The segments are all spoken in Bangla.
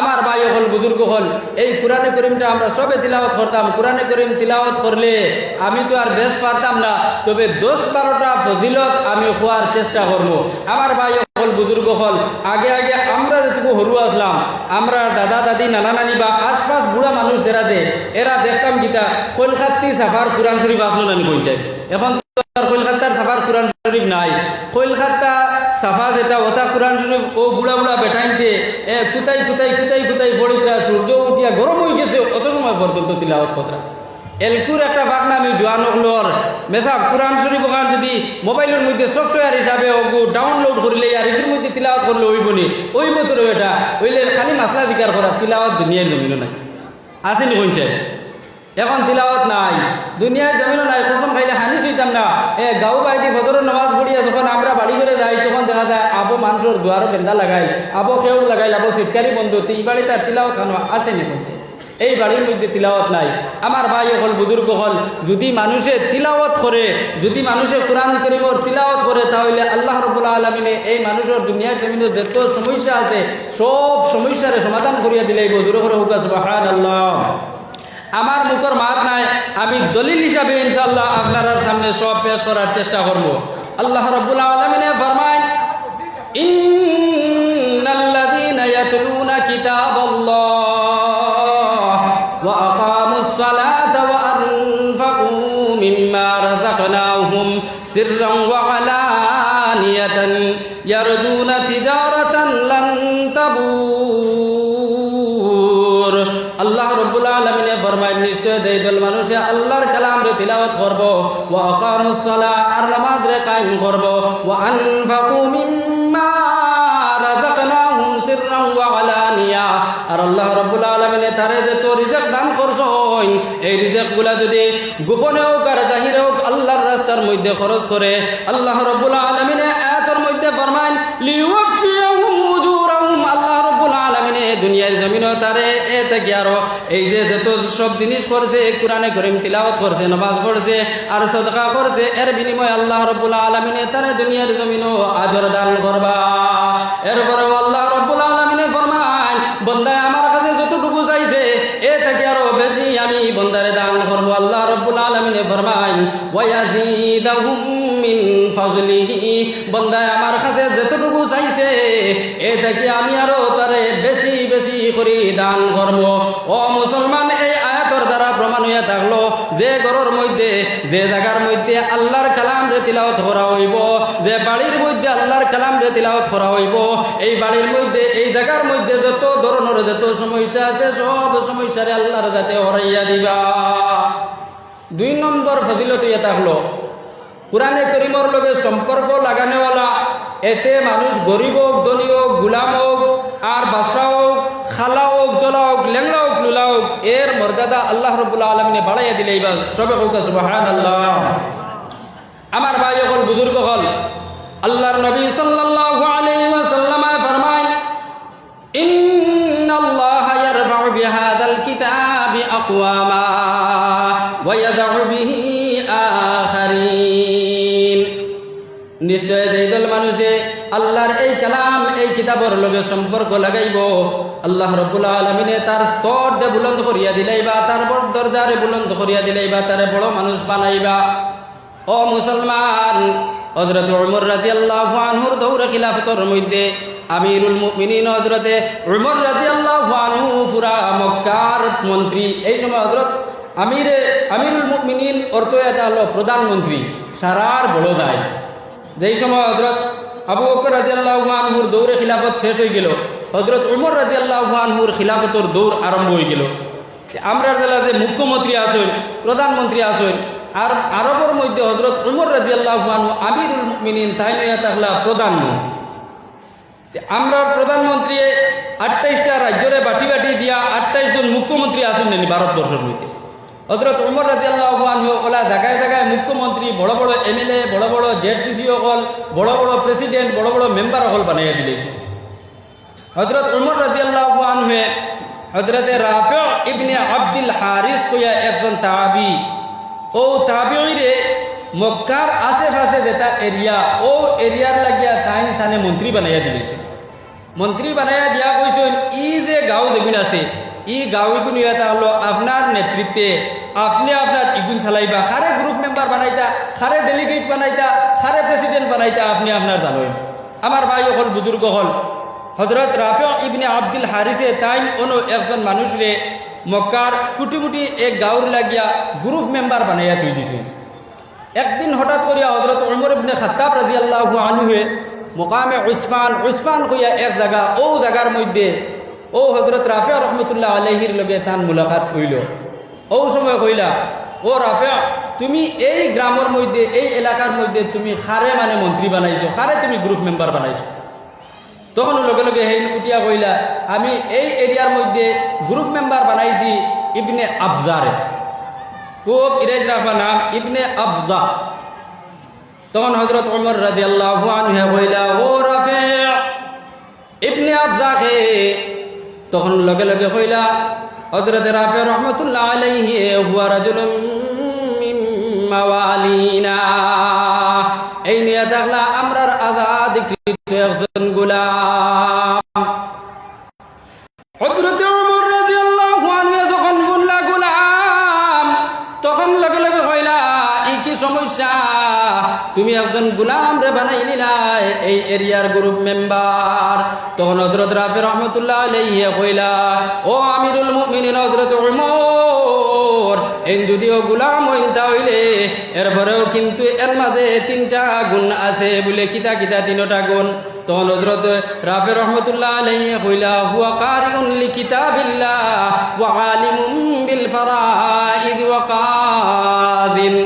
আমার ভাই হল বুজুর্গ হল এই কুরআনে করিমটা আমরা সবে তিলাওয়াত করতাম। কুরআনে করিম তিলাওয়াত করলে আমি তো আর বেশ পারতাম না, তবে 10-12টা ফজিলত আমি হওয়ার চেষ্টা করব। আমার ভাই হল বুজুর্গ হল আগে আগে আমরা যেটুকু হরু আসলাম, আমরা দাদা দাদি নানা নানি বা আশপাশ বুড়া মানুষ যারা এরা দেখতাম গীতা কলকাতি সাফার কোরআন শরীফ আসলো নানি পৌঁছায়। এখন কলকাতার সাফার কোরআন শরীফ নাই। কলকাতা সাফা যেটা ওটা কোরআন শরীফ ও বুড়া বুড়া বেঠাইতে কুতাই কুতাই কুতাই কুতাই পড়িতরা সূর্য উঠিয়া গরম হয়ে গেছে অত সময় পর্যন্ত তিলাওয়াত কথা। এলকুর একটা বাগনা আমি জোয়ানকলর মেসাব কোরআন শরীফ ওখান যদি মোবাইলের মধ্যে সফটওয়্যার হিসাবে ডাউনলোড করলে আর এদের মধ্যে তিলাওয়াত করলে ওইব নি, ওইব তোর এটা ওইলে খালি মাসলা জিকার করা, তিলাওয়াত দুনিয়ার জমিনও নাই আসেনি কইছে। এখন তিলাওয়াত নাই, দুনিয়ার জমিনও নাই। কসম খাইলে হানি শুইতাম না। গাঁও বাইদি ফজরের নামাজ পড়িয়া যখন আমরা বাড়ি করে যাই তখন দেখা যায় আবো মানুষের দুয়ারও বেন্দা লাগাই, আবো কেউ লাগাই, আবো সিটকারি বন্ধ, এই বাড়ি তার তিলাওয়াত খানো আসেনি কইছে। এই বাড়ির মধ্যে তিলাওয়াত নাই। আমার ভাই হল বুজুর্গ হল যদি মানুষে তিলাওয়াত করে, যদি মানুষে কোরআন কারীমের তিলাওয়াত করে, তাহলে আল্লাহ রাব্বুল আলামিনে এই মানুষের দুনিয়ার জমিনে যত সমস্যা আছে সব সমস্যার সমাধান করিয়া দিলেই জোরে করে হোক সুবহানাল্লাহ। আমার মুখের মাত নাই, আমি দলিল হিসাবে ইনশাআল্লাহ আপনার সামনে সব পেশ করার চেষ্টা করব। আল্লাহ রাব্বুল আলামিনে ফরমায় ইন্নাল্লাযীনা ইয়াতলুনা কিতাবাল্লাহ ওয়া আকামুস সালাতা ওয়া আনফাকু মিম্মা রাযাকনাহুম সিররান ওয়া আলানিয়াতান ইয়ারজুনা তিজারাতান লান তাবুর। আল্লাহ রাব্বুল আলামিনে ফরমায় নিশ্চয় এই দল মানুষে আল্লাহর কালাম রে তিলাওয়াত করব, ওয়া আকামুস সালাহ আর নামাজ রে কায়েম করব, ওয়া আনফাকু মিম্মা রাযাকনাহুম সিররান ওয়া আলানিয়া। আর আল্লাহ রাব্বুল আলামিনে তারে যে তো রিজিক দান করছেন, এই রিজিকগুলা যদি গোপনে হোক আর জাহিরে হোক আল্লাহর রাস্তার মধ্যে খরচ করে, আল্লাহ রাব্বুল আলামিনে আয়াতের মধ্যে ফরমায় লিওয়াফিয়াহুম উজুরাহুম। আল্লাহ রাব্বুল আলামিনে দুনিয়ার জমিনে তারে থেকে আরো এই যে যত সব জিনিস করছে, কোরআনে কারীম তিলাওয়াত করছে, নামাজ পড়ছে আর সাদকা করছে, এর বিনিময়ে আল্লাহ রাব্বুল আলামিনে তারে দুনিয়ার জমিনে আজর দান করবা। এরপরে আল্লাহ রাব্বুল আলামিনে ফরমায় বান্দা আমার কাছে যতটুকু চাইছে এ থেকে আরো বেশি আমি বান্দারে দান করব। আল্লাহ রাব্বুল আলামিনে ফরমায় ওয়া ইয়াজিদাহুম মিন ফাজলিহি। বান্দা আমার কাছে যতটুকু চাইছে এ থেকে আমি আরো তারে বেশি বেশি করে দান করব। ও মুসলমান, এই আয়াতের দ্বারা প্রমাণ হইয়া থাকলো যে ঘরের মধ্যে যে জায়গার মধ্যে আল্লাহর কালাম রে তিলাওয়াত করা হইব, যে বাড়ির মধ্যে আল্লাহর কালাম রে তিলাওয়াত করা হইব, এই বাড়ির মধ্যে এই জায়গার মধ্যে যত ধরনের যত সমস্যা আছে সব সমস্যারে আল্লাহর যাতে হরাইয়া দিবা। 2 নম্বর ফজিলত হইয়া থাকলো কোরআনে কারীমের লগে সম্পর্ক লাগানেওয়ালা। এতে মানুষ গরিব হোক, ধনী হোক, গুলাম হোক, আর বাদশা হোক, খালা হোক, দোলা হোক, লেংলা হোক, লুলা হোক, এর মর্যাদা আল্লাহ রাব্বুল আলামিনে বাড়াইয়া দিলে এইবার সবে হোক সুবহানাল্লাহ। আমার ভাই হল বুজুর্গ হল আল্লাহর নবী সাল্লাল্লাহু আলাইহি ওয়াসাল্লাম ফরমায় ইন্নাল্লাহা ইয়ারফাউ বিহাদাল কিতাবি আকওয়ামা ওয়া ইয়াদউ বিহি আখারিন। নিশ্চয় যে দল মানুষে আল্লাহর এই কালাম এই কিতাবের লগে সম্পর্ক লাগাইব, আল্লাহ রাব্বুল আলামিনে তার স্তর দে বুলন্দ করিয়া দিলাইবা, তার বড় দরজারে বুলন্দ করিয়া দিলাইবা, তারে বড় মানুষ বানাইবা। ও মুসলমান, হযরত ওমর রাদিয়াল্লাহু আনহুর দৌরে খিলাফতের মধ্যে আমিরুল মুমিনিন হযরত ওমর রাদিয়াল্লাহু আনহু পুরা মক্কার মন্ত্রী। এই সময় হযরত আমিরুল মুমিনিন অর্থ এটা হলো প্রধানমন্ত্রী, সারার বড় দায়। যেই সময় হযরত আবু বকর রাদিয়াল্লাহু আনহুর দৌরে খিলাফত শেষ হয়ে গেল, হযরত ওমর রাদিয়াল্লাহু আনহুর খিলাফতের দৌড় আরম্ভ হয়ে গেল। আমরা জেলা যে মুখ্যমন্ত্রী আছেন, প্রধানমন্ত্রী আছেন, আর আরবের মধ্যে হযরত ওমর রাদিয়াল্লাহু আনহু আমিরুল মুমিনিন তাই নয়া থাকলা প্রধানমন্ত্রী। আমরা প্রধানমন্ত্রী 28টা রাজ্যরে বাটি বাটি দিয়া 28 জন মুখ্যমন্ত্রী আছেন নানি ভারতবর্ষের মধ্যে। হযরত ওমর রাদিয়াল্লাহু আনহু ওলা জায়গায় জায়গায় মুখ্যমন্ত্রী, বড় বড় এমএলএ, বড় বড় জেডপিসি হল, বড় বড় প্রেসিডেন্ট, বড় বড় মেম্বার হল বানাইয়া দিলেছে। হযরত ওমর রাদিয়াল্লাহু আনহু হযরত রাফি ইবনে আব্দুল হারিস কইয়া একজন তাবি, ও তাবিঈরে মক্কার আশেপাশে যেটা এরিয়া ও এরিয়ার লাগিয়া তাইন থানে মন্ত্রী বানাইয়া দিয়েছে। মন্ত্রী বানাইয়া দিয়া কইছেন ই যে গাঁও যেগুন আছে ই গাঁও এগুন এটা হলো আপনার নেতৃত্বে আপনি আপনার ইগুন চালাইবা, খারে গ্রুপ মেম্বার বানাইতা, খারে ডেলিগেট বানাইতা, খারে প্রেসিডেন্ট বানাইতা আপনি আপনার জানেন। আমার ভাই হল বুজুর্গ হল হজরত রাফি ইবনে আব্দুল হারিসে তাইন অন্য একজন মানুষরে মক্কার কুটি এক গাঁওর লাগিয়া গ্রুপ মেম্বার বানাইয়া তুই দিছে। একদিন হঠাৎ করিয়া হজরত উমর ইবনে খাত্তাব রাদিয়াল্লাহু আনহু মোকামে উসফান কইয়া এক জায়গা ও জায়গার মধ্যে ও হজরত রাফিয়া রহমতুল্লাহ আলাইহির লগে তান মুলাকাত হইল। ও সময় কইলা ও রাফিয়া তুমি এই গ্রামের মধ্যে এই এলাকার মধ্যে তুমি খারে মানে মন্ত্রী বানাইছো, খারে তুমি গ্রুপ মেম্বার বানাইছো। তখন লগে লগে হেই উঠিয়া কইলা আমি এই এরিয়ার মধ্যে গ্রুপ মেম্বার বানাইছি ইবনে আবজারে, খুব ইরেজ রাখবা নাম ইবনে আবজা। তখন হযরত ওমর রাদিয়াল্লাহু আনহু কইলা ও রাফি ইবনে আবজা কে? তখন লগে লগে কইলা হযরত রাফি রাহমাতুল্লাহ আলাইহি হুয়া রাজুলুম মিন মাওয়ালিনা, এই নিয়ে দেখলা আমরার আজাদকৃত একজন গোলাম। হযরত ওমর রাদিয়াল্লাহু আনহু যখন বললা গোলাম তখন লগে লগে কইলা এই কি সমস্যা, তুমি একজন গোলাম রে বানাই নিলাই এই এরিয়ার গ্রুপ মেম্বার। তখন হযরত রাফি রাহমাতুল্লাহ আলাইহি কইলা ও আমিরুল মুমিনিন হযরত ওমর এই যদিও গোলাম হইতা হইলে এরপরেও কিন্তু এর মাঝে তিনটা গুণ আছে বলে কিতা কিতা তিনটা গুণ। তখন হযরত রাফি রাহমাতুল্লাহ আলাইহি কইলা হুয়া কারিউন লিকিতাবিল্লাহ ওয়া আলিমুম বিল ফারাইদ ওয়া কাযিন।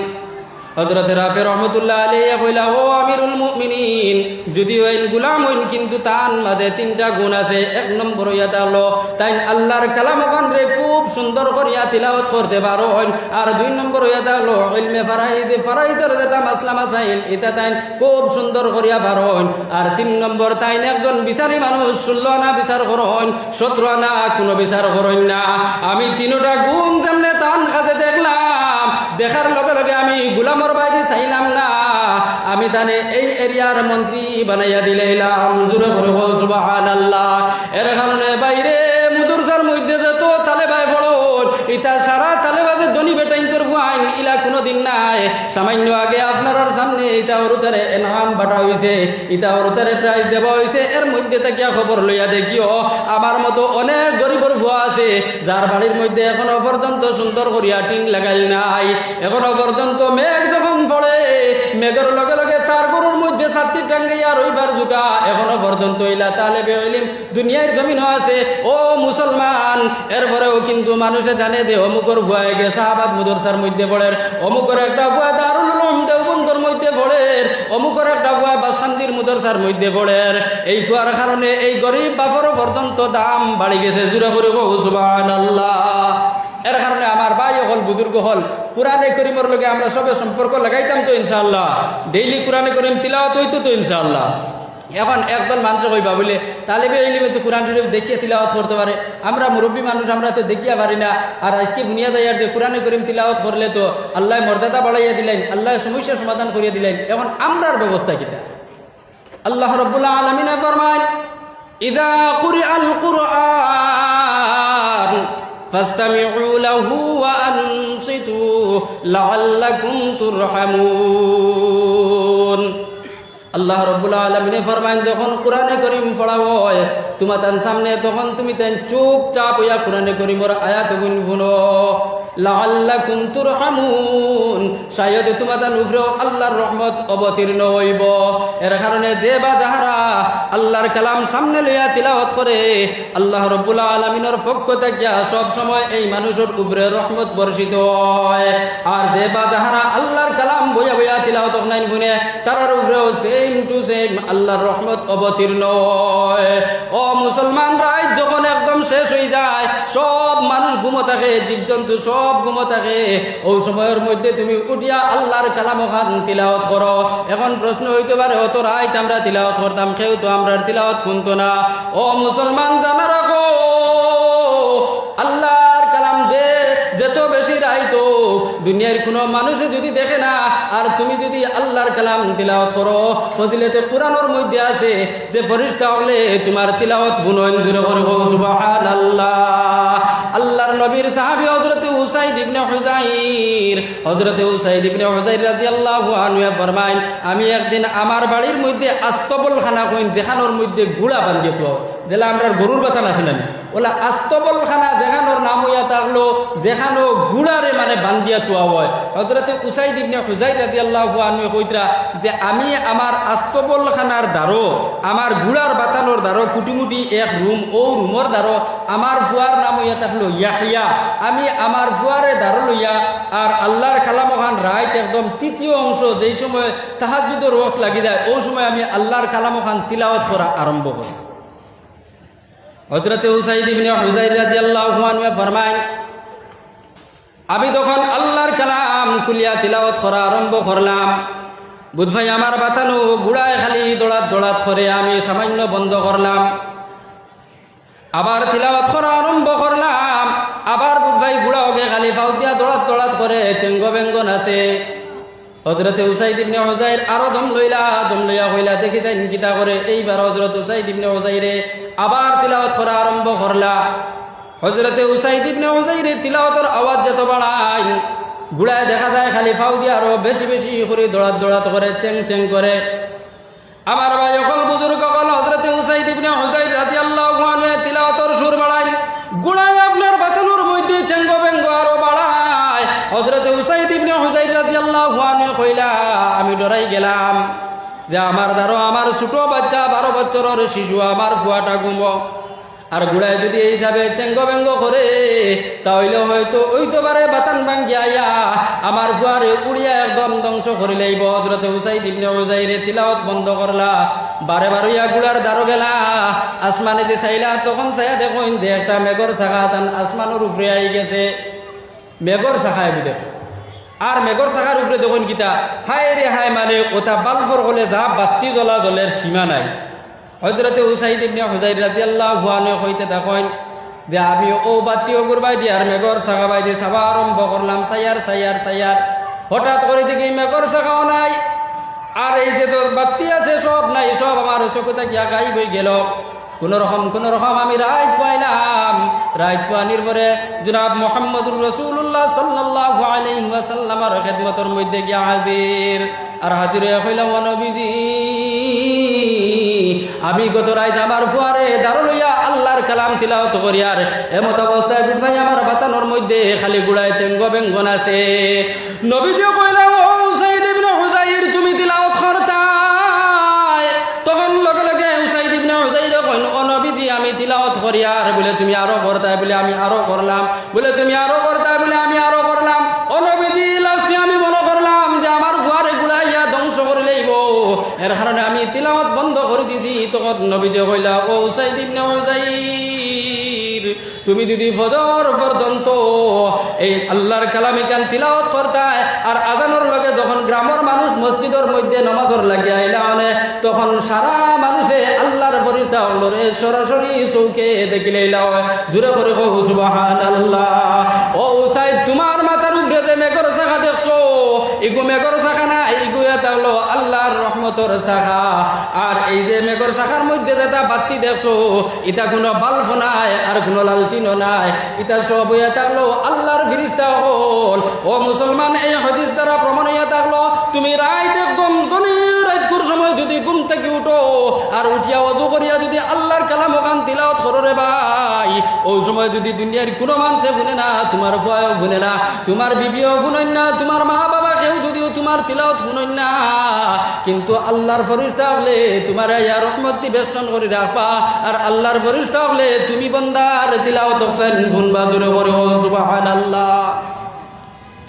হযরত রাফি রাহমাতুল্লাহ আলাইহি কইলা ও আমিরুল মুমিনিন যদিও এই গোলাম হইন কিন্তু তার মাঝে তিনটা গুণ আছে। এক নম্বর ইয়াটা হলো তাই আল্লাহর কালাম রে খুব সুন্দর করিয়া তিলাওয়াত করতে পারেন, আর দুই নম্বর ইয়াটা হলো ইলমে ফারাইদের যেটা মাসলা মাসাইল এটা তাই খুব সুন্দর করিয়া পারেন, আর তিন নম্বর তাই একজন বিচারী মানুষ 16 আনা বিচার করেন 17 আনা কোনো বিচার করেন না। আমি তিনটা গুণ জানলে তার কাছে দেখলাম, দেখার লগে লগে আমি গোলামর বাইরে চাইলাম না, আমি তানে এই এরিয়ার মন্ত্রী বানাইয়া দিলাম। জোরে করে বল সুবহানাল্লাহ। এর কারণে বাইরে মুদরসার মধ্যে যত তালেবাই বড় ইটা সারা তালেবাজে ধনী বেটাইন তোর আইন ইলা কোনোদিন নাই। সামান্য আগে আপনার সামনে ইটা ওরুতারে এনহাম বাটা হয়েছে, ইটা ওরুতারে প্রাইজ দেওয়া হয়েছে। এর মধ্যে তাকিয়া খবর লইয়া দেখিও আমার মতো অনেক গরিবর ভুয়া আছে যার বাড়ির মধ্যে এখনো পর্যন্ত সুন্দর করিয়া টিন লাগাই নাই, এখনো পর্যন্ত মেঘ যখন পড়ে মেঘের লগে লগে তার গরুর মধ্যে ছাত্রী টাঙ্গাইয়া রইবার জুকা এখনো পর্যন্ত ইলা তালেবে ইলম দুনিয়ার জমিনও আছে। ও মুসলমান, এরপরেও কিন্তু মানুষে জানে যে অমুকর ভুয়ায় গে শাহবাগ মুদরসার মধ্যে পড়ে, অমুকর একটা ভুয়া দারুল উলুম দেওবন্দর মধ্যে পড়ে, অমুকর একটা ভুয়া বাসান্দির মুদরসার মধ্যে পড়ে। এই ভুয়ার কারণে এই গরিব বাপরও পর্যন্ত দাম বাড়ি গেছে। জোরে করে বল সুবহানাল্লাহ। এর কারণে আমার ভাই হল বুজুর্গ হল কুরআনে করিমের লগে আমরা সবে সম্পর্ক লাগাইতাম তো ইনশাআল্লাহ, ডেইলি কুরআনে করিম তিলাওয়াত হইতো তো ইনশাআল্লাহ। এখন একদল মানুষ কইবা বলে তালিবে ইলমে তো কুরআন শরীফ দেখিয়া তিলাওয়াত করতে পারে, আমরা মুরব্বী মানুষ আমরা তো দেখিয়া পারি না। আর আজকে বুনিয়াদ আয়ার যে কুরআনে করিম তিলাওয়াত করলে তো আল্লাহ মর্যাদা বাড়াইয়া দিলেন, আল্লাহ সমস্যা সমাধান করিয়া দিলেন। এখন আমরার ব্যবস্থা কিটা? আল্লাহ রাব্বুল আলামিন ফরমান ইযা কুরিআল কুরআন ফাসতামিউ লাহু ওয়া আনসিতু লাআল্লাকুম তুরহামুন। আল্লাহ রাব্বুল আলামিন ফরমান যখন কুরআনে কারীম পড়া হয় তোমাদের সামনে তখন তুমি তেন চুপচাপ হইয়া কুরআনে কারীমের আয়াতগুলো শুনো। লাআল্লাকুম তুরহামুন, শায়দ তোমাদের উপরে আল্লাহর রহমত অবতীর্ণ হইব। এর কারণে যে বা যাহারা আল্লাহর কালাম সামনে লইয়া তিলাওয়াত করে আল্লাহ রাব্বুল আলামিনের পক্ষ থেকে সব সময় এই মানুষের উপরে রহমত বর্ষিত হয়। আর যে বা যাহারা আল্লাহর কালাম বইয়া বইয়া তিলাওয়াত নাই শুনে তার উপরেও সেম টু সেম আল্লাহর রহমত অবতীর্ণ হয়। ও মুসলমান রাত যখন একদম শেষ হয়ে যায়, সব মানুষ ঘুমো থাকে, জীবজন্তু সব ঘুমো থাকে, ওই সময়ের মধ্যে তুমি উঠিয়া আল্লাহর কালাম খান তিলাওয়াত করো। এখন প্রশ্ন হইতে পারে অত রাত আমরা তিলাওয়াত করতাম, কেউ তো আমরা তিলাওয়াত শুনতো না। ও মুসলমান জানা রাখো আল্লাহর কালাম যে যত বেশি রাইতো দুনিয়ার কোনো মানুষে যদি দেখে না আর তুমি যদি আল্লাহর কালাম তিলাওয়াত করো, ফজিলতে কুরআনের মধ্যে আছে যে ফেরেশতা হলে তোমার তিলাওয়াত গুণন জুড়ে করে সুবহানাল্লাহ। আল্লাহর নবীর সাহাবী হযরত উসাইদ ইবনে হুযাইর রাদিয়াল্লাহু আনহু ফরমায়, আমি একদিন আমার বাড়ির মধ্যে আস্তবলখানা কইন যেখানোর মধ্যে গুড়া বান্ধিয়ে তো যেটা আমরা গরুর বাতা নাছিলেন ওলা আস্তবলখানা যেখানোর নাম হইয়া থাকলো যেখানো গুড়ারে মানে বান্ধিয়া তোয়া হয়। হযরত উসাইদ ইবনে হুযাইর রাদিয়াল্লাহু আনহু কইতরা যে আমি আমার আস্তবলখানার দ্বারো আমার গুড়ার বাতানোর দ্বারো কুটিমুটি এক রুম, ও রুমর দ্বারো আমার ফুয়ার নাম হইয়া থাকলো ইয়াহিয়া, আমি আমার ফুয়ারে দ্বারো লইয়া আর আল্লাহর কালাম খান রাইত একদম তৃতীয় অংশ যেই সময় তাহাজ্জুদের ওয়াক্ত লাগি যায় ওই সময় আমি আল্লাহর কালাম খান তিলাওয়াত করা আরম্ভ করি। হযরত উসাইদ ইবনে হুযাইর রাদিয়াল্লাহু আনহু ফরমায়, আমি তখন আল্লাহর কালাম কুলিয়া তিলাওয়াত করা আরম্ভ করলাম। বুধ ভাই আমার বাতানো গুড়ায় খালি দৌড়াত করে আমি সামান্য বন্ধ করলাম, আবার তিলাওয়াত করা আরম্ভ করলাম, আবার বুধ ভাই গুড়া ওকে খালি ফাউতিয়া দৌড়াত করে চেঙ্গ বেঙ্গন আছে। হযরত উসাইদ ইবনে হুযাইর আরো দম লইয়া কইলা দেখি যাই কিতা করে। এইবার হযরত উসাইদ ইবনে হুযাইরে আবার তিলাওয়াত করা আরম্ভ করলা। হযরত উসাইদ ইবনে হুযাইরে তিলাওয়াতের আওয়াজ যত বাড়ায় গুড়ায় দেখা যায় খালি ফাউ দিয়ে আরো বেশি করে দৌড়াত করে চেং করে। আমার ভাই অকল বুজুর্গ অকল হযরত উসাইদ ইবনে হুযাইর রাদিয়াল্লাহু আনহু তিলাওয়াতের সুর বাড়ায়, গুড়ায় আপনার বাতানোর মধ্যে চেঙ্গ বেঙ্গ আরো বাড়ায়। হযরত উসাইদ ইবনে হুযাইর রাদিয়াল্লাহু আনহু কইলা, আমি ডরাই গেলাম যে আমার দ্বারা আমার ছোট বাচ্চা 12 বছরের শিশু আমার ফুয়াটা ঘুম আর গুড়ায় যদি এই হিসাবে চেঙ্গ বেঙ্গ করে তাহলে হয়তো ওইতো বারে বাতান ভাঙ্গিয়া আইয়া আমার ফুয়ারে উড়িয়া একদম ধ্বংস করে লইব। হযরত উসাইদ ইবনে হুযাইর তিলাওয়াত বন্ধ করলা, বারে ইয়া গুড়ার দ্বারো গেলা, আসমানে যে চাইলা তখন চাইয়া দেখুন যে একটা মেঘর শাখা তান আসমানের উপরে আই গেছে, মেঘর শাখায় বুঝে আর মেঘর শাখার উপরে দেখুন কিতা হায় রে হায়, মানে ওটা বাল্বর হলে যা বাতি জ্বলা জলের সীমা নাই। হযরত উসাইদ ইবনে হুযাইর রাদিয়াল্লাহু আনহু কইতে থাকেন যে আমি ও বাতিও গুরবাই দিয়ে আর মেঘর শাখা বাই দিয়ে চাবা আরম্ভ করলাম, সাইয়ার হঠাৎ করে দেখি মেঘর শাখাও নাই আর এই যে তোর বাতি আছে সব নাই, সব আমার চোখে গিয়া গায়েব হয়ে গেল। কোন রকম আমি রাইত পাইলাম। রাইত পানির পরে জনাব মুহাম্মদুর রাসূলুল্লাহ সাল্লাল্লাহু আলাইহি ওয়াসাল্লামের খিদমতের মধ্যে গিয়া হাজির হয়ে কইলাম, ও নবীজি আমি গত রাইত আমার ফুয়ারে দাঁড়ো লইয়া আল্লাহর কালাম তিলাওয়াত করি আর এমত অবস্থায় ভাই আমার বাতানোর মধ্যে খালি গুড়ায় চেঙ্গ বেঙ্গন আছে। নবীজি কইলাম, ও উসাইদ ইবনে হুযাইর তুমি তিলাওয়াত করতা? তখন লগে লগে উসাইদ ইবনে হুযাইর কইল, ও নবীজি আমি তিলাওয়াত করি আর বলে তুমি আরো করতা বলে আমি আরো করলাম, বলে তুমি আরো করতা বলে আমি আরো করলাম। ও নবীজি লাস্টে আমি মনে করলাম যে আমার ফুয়ারে গুড়াইয়া ধ্বংস করে লইব, এর কারণে আমি তিলাওয়াত বন্ধ করে দিছি। তখন নবীজি কইলা, ও উসাইদ ইবনে হুযাইর তুমি যদি ফজর পর্যন্ত এই আল্লাহর কালামে কান তিলাওয়াত করতা আর আজানের লগে যখন গ্রামের মানুষ মসজিদের মধ্যে নামাজের লাগিয়া আইলা মানে তখন সারা মানুষে আল্লাহর ফরিস্তা হলরে সরাসরি চৌকে দেখিলে জোরে করে কও সুবহানাল্লাহ। ও উসাইদ তোমার মাথার উপরে যে মেঘর শাখা দেখছো এগু মেঘর শাখা না, এগু এটা হলো আল্লাহর রহমতের শাখা। আর এই যে মেঘর শাখার মধ্যে যেটা বাতি দেখছো এটা কোনো বাল্ব নাই আর কোনো লালটিনও নাই, এটা সব হইয়া থাকলো আল্লাহর ফেরেশতা হল। ও মুসলমান এই হাদিস দ্বারা প্রমাণ হইয়া থাকলো তুমি রাত একদম গভীর রাতকুর সময় যদি ঘুম থেকে উঠো আর উঠিয়া ওযু করিয়া যদি আল্লাহর কালাম ওখান তিলাওয়াত করো রে ভাই, ওই সময় যদি দুনিয়ার কোনো মানুষে শুনে না, তোমার ভয়ও শুনে না, তোমার বিবিও শুনেন না, তোমার মা বাবা কেউ যদিও তোমার তিলাওয়াত শুনেন না, কিন্তু আল্লাহর ফেরেশতা হলে তোমার ইয়া রহমত বেষ্টন করে রাখবা। আর আল্লাহর ফেরেশতা হলে তুমি বান্দার তিলাওয়াত করছেন শুনবা জোরে করে সুবহানাল্লাহ।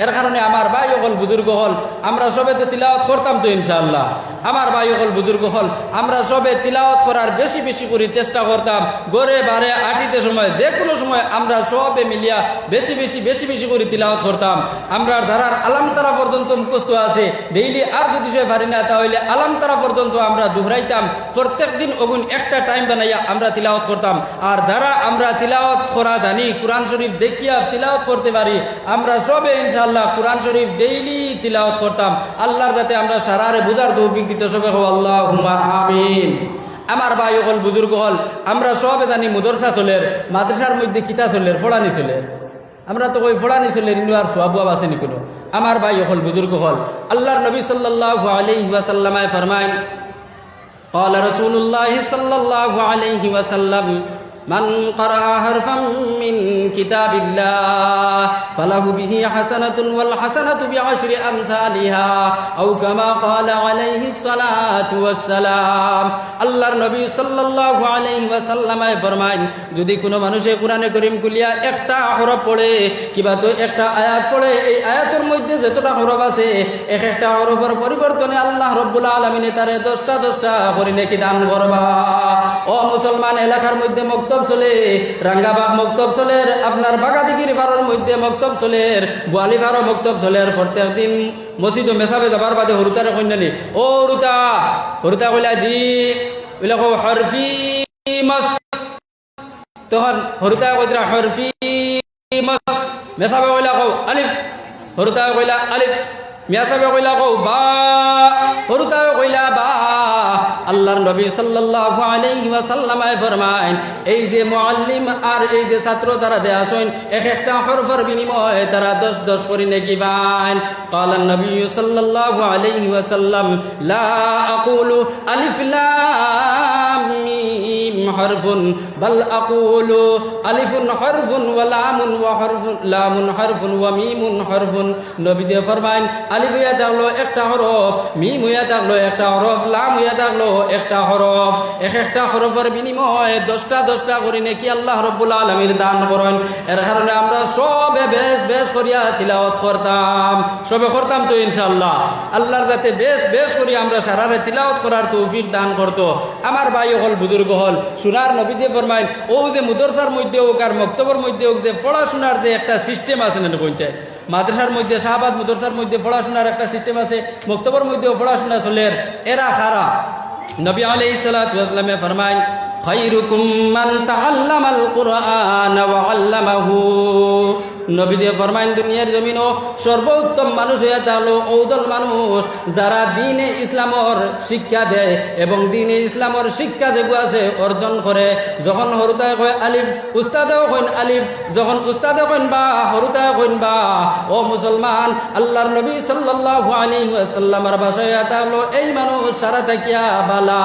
এর কারণে আমার ভাই হল বুজুর্গ হল আমরা সবে তো তিলাওয়াত করতাম তো ইনশাআল্লাহ, আমার ভাই হল বুজুর্গ হল আমরা সবে তিলাওয়াত করার বেশি বেশি করে চেষ্টা করতাম গড়ে বারে আটিতে সময় যে কোনো সময় আমরা সবে মিলিয়া বেশি বেশি বেশি বেশি করে তিলাওয়াত করতাম আমরা ধারার আলামতারা পর্যন্ত মুখস্থ আছে ডেইলি আর যদি সে পারি না তাহলে আলামতারা পর্যন্ত আমরা দুহরাইতাম প্রত্যেক দিন ওগুন একটা টাইম বানাইয়া আমরা তিলাওয়াত করতাম আর যারা আমরা তিলাওয়াত করা জানি কোরআন শরীফ দেখিয়া তিলাওয়াত করতে পারি আমরা সবে ইনশাআল্লাহ কোরআন শরীফ ডেইলি তিলাওয়াত করতাম আল্লাহর যাতে আমরা সারারে বুঝার তৌফিক দিতে সবে আল্লাহুম্মা আমিন আমার ভাই হল বুজুর্গ হল আমরা সবে জানি মুদরসা চলের মাদ্রাসার মধ্যে কিতা চলের ফোড়ানি চলের আমরা তো ওই ফোড়ানি চলের ইন্দু আর সোয়াবুয়াব আসেনি কোনো আমার ভাই হল বুজুর্গ হল আল্লাহর নবী সাল্লাল্লাহু আলাইহি ওয়াসাল্লাম ফরমায় قال رسول الله صلى الله عليه وسلم من قرأ حرفا من كتاب الله فله به حسنة والحسنة بعشر أمثالها أو كما قال عليه الصلاة والسلام আল্লাহর নবী সাল্লাল্লাহু আলাইহি ওয়াসাল্লাম ফরমায় যদি কোনো মানুষে কোরআনে কারীম খুলিয়া একটা হরফ পড়ে কিবা তো একটা আয়াত পড়ে এই আয়াতের মধ্যে যতটা হরফ আছে এক একটা হরফের পরিবর্তনে আল্লাহ রাব্বুল আলামিন তারে 10টা করে নেকি দান করবা ও মুসলমান এলাকার মধ্যে মক্তব চলে রাঙ্গাবাগ মক্তব চলে আপনার বাগাদিগির বারোর মধ্যে মক্তব চলে গোয়ালি বারো মক্তব চলে প্রত্যেক দিন মসজিদ মেসাবে যাবার বাদে হরুতারে কন্যানি ও হরুতা কইলা জি ওইলা কো হরফি মাস তখন হরুতা কইরা হরফি মাস মেসাবে কইলা কো আলিফ হরুতা কইলা আলিফ মেসাবে কইলা কো বা হরুতা কইলা বা আল্লাহর নবী সাল্লাল্লাহু আলাইহি ওয়াসাল্লাম ফরমায় এই যে মুআল্লিম আর এই যে ছাত্র তারা দেয়া আছেন এক একটা হরফের বিনিময়ে তারা 10 করে নেকি পান قال النبي صلى الله عليه وسلم لا اقول الف لام ميم حرف بل اقول الف حرف ولام وحرف لام حرف وميم حرف নবী যে ফরমায় আলিফ ইয়া থাকলো একটা হরফ মিম ইয়া থাকলো একটা হরফ লাম ইয়া থাকলো একটা হরফ এক একটা হরফের বিনিময়ে 10টা করে নাকি আল্লাহ রাব্বুল আলামিন দান করেন এর কারণে আমরা সবে বেশ করিয়া তিলাওয়াত করতাম সবে করতাম তো ইনশাআল্লাহ আল্লাহর কাছে বেশ করি আমরা সারারে তিলাওয়াত করার তৌফিক দান করত আমার ভাই হল বুজুর্গ হল সুনার নবী যে ফরমায় ও যে মুদরসার মধ্যে হোক আর মক্তবের মধ্যে হোক যে পড়াশোনার যে একটা সিস্টেম আছে না পঞ্চায়েত মাদ্রাসার মধ্যে শাহবাদ মুদরসার মধ্যে পড়াশোনার একটা সিস্টেম আছে মক্তবের মধ্যেও পড়াশোনা চলে এরা খারা নবী আলাইহিস সালাতু ওয়াস সালাম ফরমায় খায়রুকুম মান তাআল্লামাল কুরআন ওয়া আল্লামাহু নবী যে ফরমায় দুনিয়ার জমিনও সর্বোত্তম মানুষ এটা হলো ওদল মানুষ যারা দ্বীনে ইসলামের শিক্ষা দেয় এবং দ্বীনে ইসলামের শিক্ষা যেগুলো আছে অর্জন করে যখন হরুতায় কয় আলিফ উস্তাদেও কইন আলিফ যখন উস্তাদে কইন বা হরুতায় কইন বা ও মুসলমান আল্লাহর নবী সাল্লাল্লাহু আলাইহি ওয়াসাল্লামের ভাষায় এটা হলো এই মানুষ সারা থাকিয়া বালা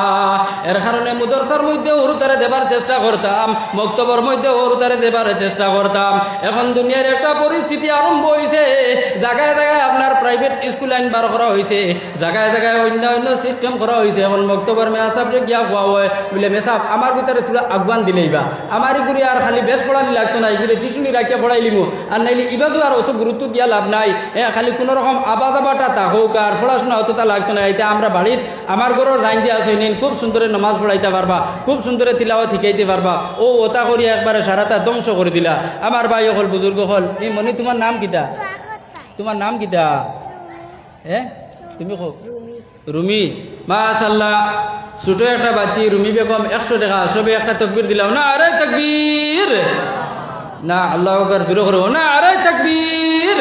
এর কারণে মুদরসার মধ্যে হরুতারে দেবার চেষ্টা করতাম মক্তবের মধ্যে হরুতারে দেবার চেষ্টা করতাম এখন দুনিয়ার একটা পরিস্থিতি আরম্ভ হয়েছে জায়গায় আপনার প্রাইভেট স্কুল আইন বার করা হয়েছে জায়গায় অন্য সিস্টেম করা হয়েছে এখন মক্তবের মেসাবরে গিয়া কোয়া হয় বলে মেসাব আমার ভিতরে তোরা আহ্বান দিলেইবা আমার এগুলি আর খালি বেশ পড়ানি লাগতো না এগুলি টিউশনি রাখিয়া পড়াইলিমু আর নাইলে ইবাদু আর অত গুরুত্ব দিয়া লাভ নাই খালি কোন রকম আবাদাবাটা তা হোক আর পড়াশোনা অতটা লাগতো না এটা আমরা বাড়ির আমার ঘরের লাইন দিয়া আছে খুব সুন্দরে নামাজ পড়াইতে পারবা খুব সুন্দরে তিলাওয়াত শিখাইতে পারবা ও ওটা করিয়া একবারে সারাটা ধ্বংস করে দিলা আমার ভাই হল বুজুর্গ হল এই মনি তোমার নাম কিতা তোমার নাম কিতা তুমি রুমি মাশাআল্লাহ ছোট একটা বাচ্চি রুমি বেগম 100 টাকা সবে একটা তাকবীর দিলাম না আরে তাকবীর না আল্লাহু আকবার জোরে করো না আরে তাকবীর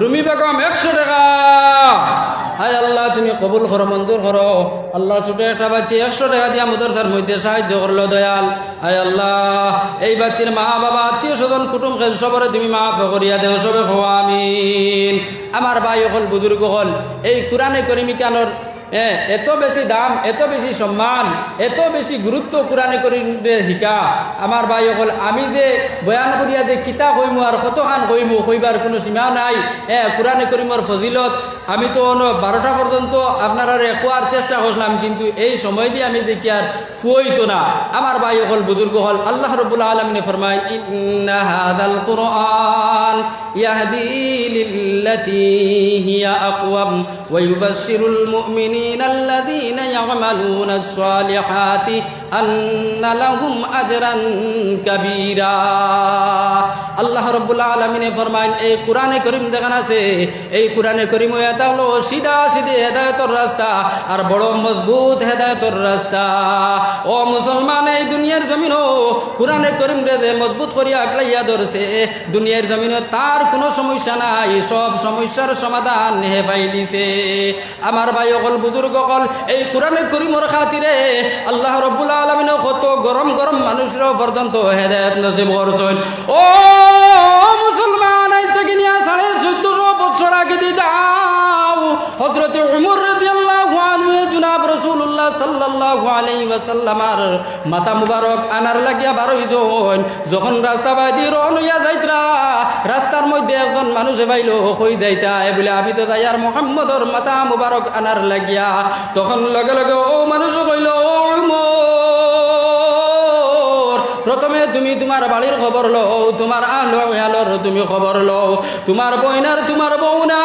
রুমি বেগম 100 টাকা হায় আল্লাহ তুমি কবুল করো মঞ্জুর করো আল্লাহ ছোট একটা বাচ্চি 100 টাকা দিয়া মাদ্রাসার মধ্যে সাহায্য করলো দয়াল হায় আল্লাহ এই বাচ্চির মা বাবা আত্মীয় স্বজন কুটুম সবরে তুমি মাফ করিয়া দেও সবে আমিন আমার ভাই হল বুজুর্গ হল এই কোরআনে কারীম কানোর এত বেশি দাম এত বেশি সম্মান এত বেশি গুরুত্ব কোরআনে কারীমে শিকা আমার ভাই হল আমি যে বয়ান করিয়া যে কিতা কইমু আর কতখান কইমু কইবার কোনো সীমা নাই কোরআনে কারীমের ফজিলত আমি তো 12টা পর্যন্ত আপনারা কোয়ার চেষ্টা করলাম কিন্তু এই সময় দিয়ে আমি দেখি আর ফুইতো না আমার ভাই হল বুজুর্গ হল আল্লাহ রাব্বুল আলামিন ফরমায় ইন্না হাযাল কুরআন ইয়াহদি লিল্লাতী হিয়া আকওয়াম ওয়া ইউবাশশিরুল মুমিনিন المؤمنين الذين يعملون الصالحات أن لهم أجرا كبيرا আল্লাহ রাব্বুল আলামিন ফরমায়েন এই কোরআনে কারীম দেখান আছে এই কোরআনে কারীম এটা হলো সিধা সিধে হেদায়েতের রাস্তা আর বড় মজবুত হেদায়েতের রাস্তা ও মুসলমান এই দুনিয়ার জমিনও কোরআনে কারীম রে যে মজবুত করিয়া আগলাইয়া ধরছে দুনিয়ার জমিনে তার কোনো সমস্যা নাই সব সমস্যার সমাধান হে পাইলিছে আমার ভাই সকল বুজুর্গ সকল এই কোরআনে কারীমের খাতিরে আল্লাহ রাব্বুল আলামিন কত গরম গরম মানুষের পর্যন্ত হেদায়েত নসিব করছেন ও মুসলমান আজ থেকে নিয়ে 1450 বছর আগে দি দাও হযরত ওমর রাদিয়াল্লাহু আনহু জনাব রাসূলুল্লাহ সাল্লাল্লাহু আলাইহি ওয়াসাল্লামের মাথা মুবারক আনার লাগিয়া বারোইজন যখন রাস্তা বাইদি রওনা যাইতরা রাস্তার মধ্যে একজন মানুষ পাইলো কই যাইতা বলে আমি তো যাই আর মুহাম্মদর মাথা মুবারক আনার লাগিয়া তখন লগে লগে ও মানুষ কইল ও প্রথমে তুমি তোমার বাড়ির খবর লও তোমার আলোর তুমি খবর লও তোমার বইনার তোমার বউনা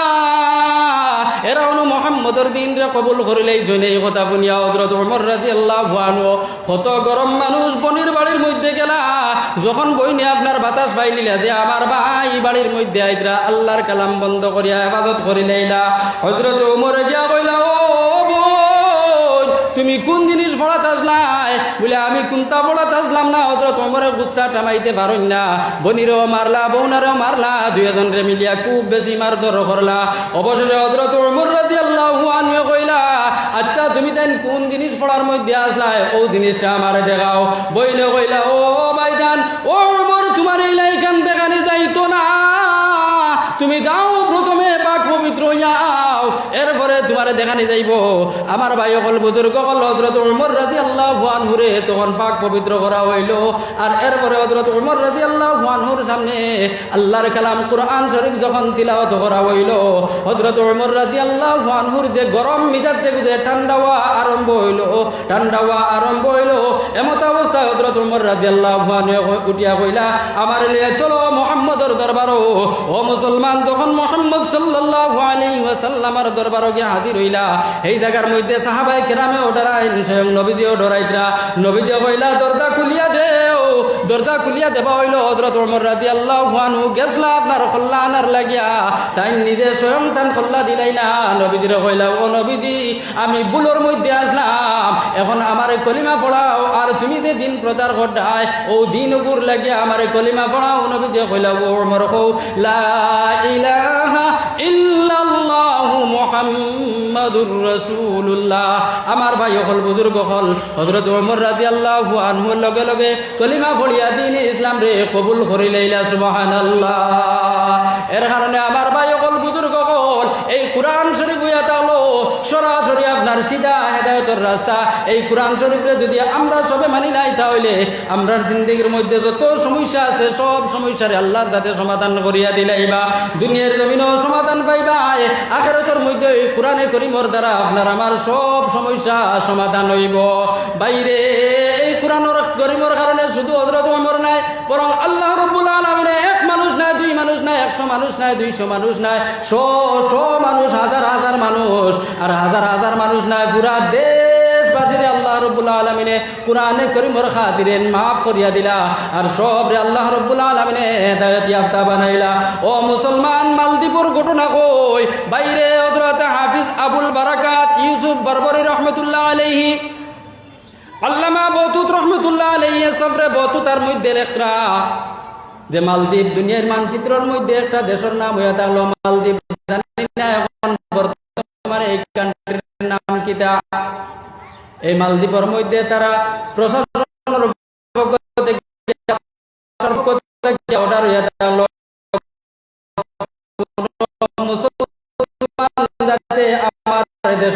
এরা অনু মোহাম্মদের দিন রে কবুল করিলেই জনে এই কথা শুনিয়া হযরত ওমর রাদিয়াল্লাহু আনহু কত গরম মানুষ বনির বাড়ির মধ্যে গেলা যখন বইনে আপনার বাতাস পাইলিলা যে আমার ভাই বাড়ির মধ্যে আইতরা আল্লাহর কালাম বন্ধ করিয়া ইবাদত করিলাইলা হযরত ওমর গিয়া কইলা ও তুমি কোন জিনিস পড়াতে আসলাই বলে আমি কোনটা পড়াতে আসলাম না হযরত ওমরের গুচ্ছা টামাইতে পারুন না বনিরও মারলা বউনারও মারলা দুইজনরে মিলিয়া খুব বেশি মারধর করলা অবশেষে হযরত ওমর রাদিয়াল্লাহু আনহু কইলা আচ্ছা তুমি তাই কোন জিনিস পড়ার মধ্যে আসলাই ও জিনিসটা আমারে দেখাও বইলে কইলা ও ভাইজান ও ওমর তোমার এই লাইখান দেখানি যাইতো না তুমি যাও প্রথমে পাক পবিত্র হইয়াও এরপরে তোমারে দেখানি যাইব আমার ভাই সকল বুজুর্গ সকল হযরত ওমর রাদিয়াল্লাহু আনহু রে তখন পাক পবিত্র করা হইল আর এরপরে হযরত ওমর রাদিয়াল্লাহু আনহুর সামনে আল্লাহর কালাম কুরআন শরীফ যখন তিলাওয়াত করা হইল হযরত ওমর রাদিয়াল্লাহু আনহুর যে গরম মিজাজ যে ঠান্ডা হওয়া আরম্ভ হইল এমত অবস্থায় হযরত ওমর রাদিয়াল্লাহু আনহু উঠিয়া কইলা আমার লিয়ে চলো মুহাম্মদের দরবারও ও মুসলমান তখন মুহাম্মদ সাল্লাল্লাহু আলাইহি ওয়াসাল্লামের দরবারে গিয়ে হাজির হইলা এই জায়গার মধ্যে সাহাবায়ে কেরামেও ডরাইন স্বয়ং নবীজিও ডরাইতরা নবীজি কইলা দরজা খুলিয়া দেও দরজা খুলিয়া দেবা হইল হযরত ওমর রাদিয়াল্লাহু আনহু গেছলা আপনার খল্লা আনার লাগিয়া তাই নিজে স্বয়ং তান খল্লা দিলাই না নবীজিরে কইলা ও নবীজি আমি বুলোর মধ্যে আসলাম এখন আমারে কলিমা পড়াও আর তুমি যে দিন প্রচার করতাই ও দিন উপর লাগিয়া আমারে কলিমা পড়াও নবীজি কইলা ও ওমর কও লা ইলাহা ইল্লাল্লাহু মুহাম্মাদুর রাসূলুল্লাহ আমার ভাই সকল বুজুর্গ সকল হযরত ওমর রাদিয়াল্লাহু আনহু লগে লগে কলিমা পড়িয়া দিন ইসলাম রে কবুল করিলাইলা সুবহানাল্লাহ এর কারণে আমার ভাই সকল বুজুর্গ সকল এই কোরআন শরীফ হইয়াটা হলো সরাসরি আপনার সিধা হেদায়েতের রাস্তা এই কোরআন শরীফে যদি আমরা সবে মানি নাই তাহলে আমরা জিন্দেগির মধ্যে যত সমস্যা আছে সব সমস্যারে আল্লাহর সাথে সমাধান করিয়া দিলাইবা দুনিয়ার জমিনও সমাধান পাইবা আখিরাতের মধ্যে এই কোরআনে কারীমের দ্বারা আপনার আমার সব সমস্যা সমাধান হইব বাইরে এই কোরআনের কারীমের কারণে শুধু হযরত ওমর নাই বরং আল্লাহ রাব্বুল আলামিন এক মানুষ নাই দুই মানুষ নাই 100 মানুষ নাই 200 মানুষ নাই 100 মানুষ হাজার হাজার মানুষ আর হাজার হাজার মানুষ নাই পুরা দেশবাসীরে আল্লাহ রাব্বুল আলামিনে কোরআনে কারীমের খাতিরে maaf করিয়া দিলা আর সবরে আল্লাহ রাব্বুল আলামিনে হেদায়েত ইয়াফতা বানাইলা ও মুসলমান মালদ্বীপের ঘটনা কই বাইরে হযরত হাফিজ আবুল বারাকাত ইউসুফ বরবরি রহমাতুল্লাহ আলাইহি আল্লামা বতুত রহমাতুল্লাহ আলাইহি সফরে বতুতার মধ্যে লেখরা যে মালদ্বীপ দুনিয়ার মানচিত্রের মধ্যে একটা দেশের নাম হইয়া থাকলো মালদ্বীপ জানি না এখন বর্তমানে এই কান্ট্রির নাম কিটা এই মালদ্বীপের মধ্যে তারা প্রশাসনের অর্ডার হইয়া থাকলো মুসলমান যাতে আমার দেশ